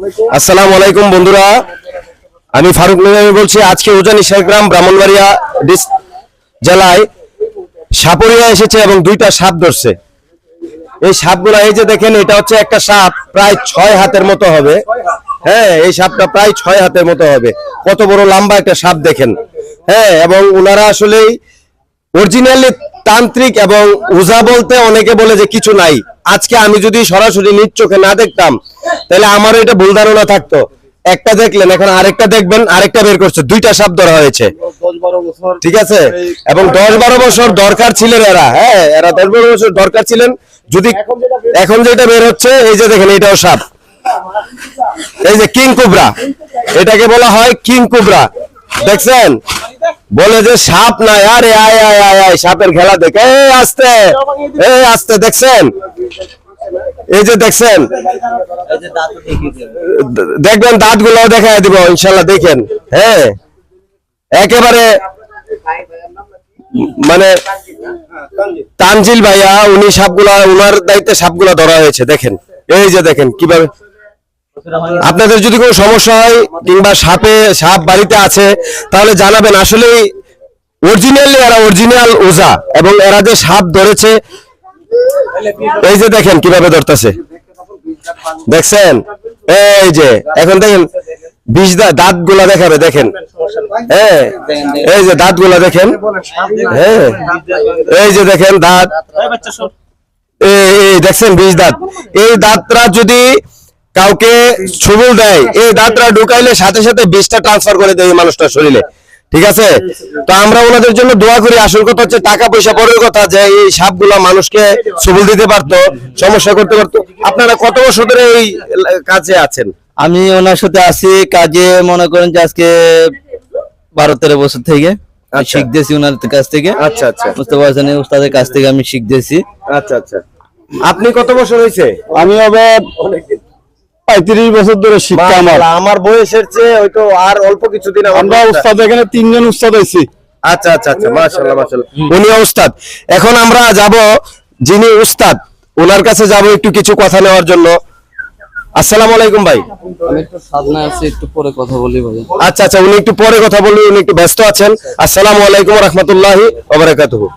আসসালামু আলাইকুম বন্ধুরা, আমি ফারুক নিজামী বলছি। আজকে উজানি শেখগ্রাম ব্রাহ্মণবাড়িয়া জেলায় সাপরিয়া এসেছে এবং দুইটা সাপ ধরছে। এই সাপগুলা এই যে দেখেন, এটা হচ্ছে একটা সাপ প্রায় 6 হাতের মতো হবে। হ্যাঁ, এই সাপটা প্রায় 6 হাতের মতো হবে। কত বড় লম্বা একটা সাপ দেখেন। হ্যাঁ, এবং ওনারা আসলেই অরিজিনালি তান্ত্রিক এবং ওঝা বলতে অনেকে বলে যে কিছু নাই। আজকে আমি যদি সরাসরি নিজ চোখে না দেখতাম তাহলে আমার এটা ভুল ধারণা থাকতো। একটা দেখলেন, এখন আরেকটা দেখবেন, আরেকটা বের করছে। দুইটা সাপ ধরা হয়েছে, ঠিক আছে। এবং 10-12 বছর দরকার ছিলেন এরা। হ্যাঁ, এরা 10-12 বছর দরকার ছিলেন। যদি এখন যেটা বের হচ্ছে, এই যে দেখেন, এটাও সাপ। এই যে কিং কোবরা, এটাকে বলা হয় কিং কোবরা। দেখছেন, বলে যে সাপ নাই। আরে আয় আয় আয় আয়, সাপের খেলা দেখে আস্তে আস্তে। দেখছেন, এই যে দেখছেন, দেখবেন দাঁত গুলো দেখা দিব ইনশাল্লাহ। দেখেন, হ্যাঁ, একেবারে মানে তানজিল ভাইয়া উনি সাপগুলা, উনার দায়িত্বে সাপগুলা ধরা হয়েছে। দেখেন, এই যে দেখেন কিভাবে। আপনাদের যদি কোনো সমস্যা হয় কিংবা সাপ বাড়িতে আছে তাহলে জানাবেন। আসলে অরিজিনালি এরা অরিজিনাল ওঝা, এবং এরা যে সাপ ধরেছে, এই যে দেখেন কিভাবে ধরতেছে। দেখছেন, এই যে এখন দেখেন বিষ দাঁত গুলা দেখাবে। দেখেন, হ্যাঁ, এই যে দাঁত গুলা দেখেন। হ্যাঁ, এই যে দেখেন দাঁত, এই দেখছেন বিষ দাঁত। এই দাঁতরা যদি কাউকে ছুবল দেয়, এই দাঁতরা ঢুকাইলে সাথে সাথে বিষটা ট্রান্সফার করে দেয় মানুষটার শরীরে, ঠিক আছে। তো আমরা ওনাদের জন্য দোয়া করি। আসল কথা হচ্ছে টাকা পয়সা পরের কথা, যে এই সাপগুলা মানুষকে ছুবল দিতে পারতো, সমস্যা করতে পারতো। আপনারা কত বছর ধরে এই কাজে আছেন? আমি ওনার সাথে আছি কাজে, মনে করেন যে আজকে 12-13 বছর থেকে শিখতেছি ওনার কাছ থেকে। আচ্ছা আচ্ছা, বুঝতে পারছেন, উস্তাদের কাছ থেকে আমি শিখতেছি। আচ্ছা আচ্ছা। আপনি কত বছর হয়েছে? আমি হবে 35 বছর ধরে শিক্ষা। আমার বয়সের চেয়ে হয়তো আর অল্প কিছুদিন। আমরা উস্তাদ এখানে 3 জন উস্তাদ হয়েছি। আচ্ছা আচ্ছা আচ্ছা, মাশাআল্লাহ মাশাআল্লাহ। উনি উস্তাদ। এখন আমরা যাব যিনি উস্তাদ, ওনার কাছে যাব একটু কিছু কথা নেওয়ার জন্য। আসসালামু আলাইকুম ভাই। আমি একটু সাধনা আছি, একটু পরে কথা বলি ভাই। আচ্ছা আচ্ছা, উনি একটু পরে কথা বলবেন, উনি একটু ব্যস্ত আছেন। আসসালামু আলাইকুম ওয়া রাহমাতুল্লাহি ওয়া বারাকাতুহু।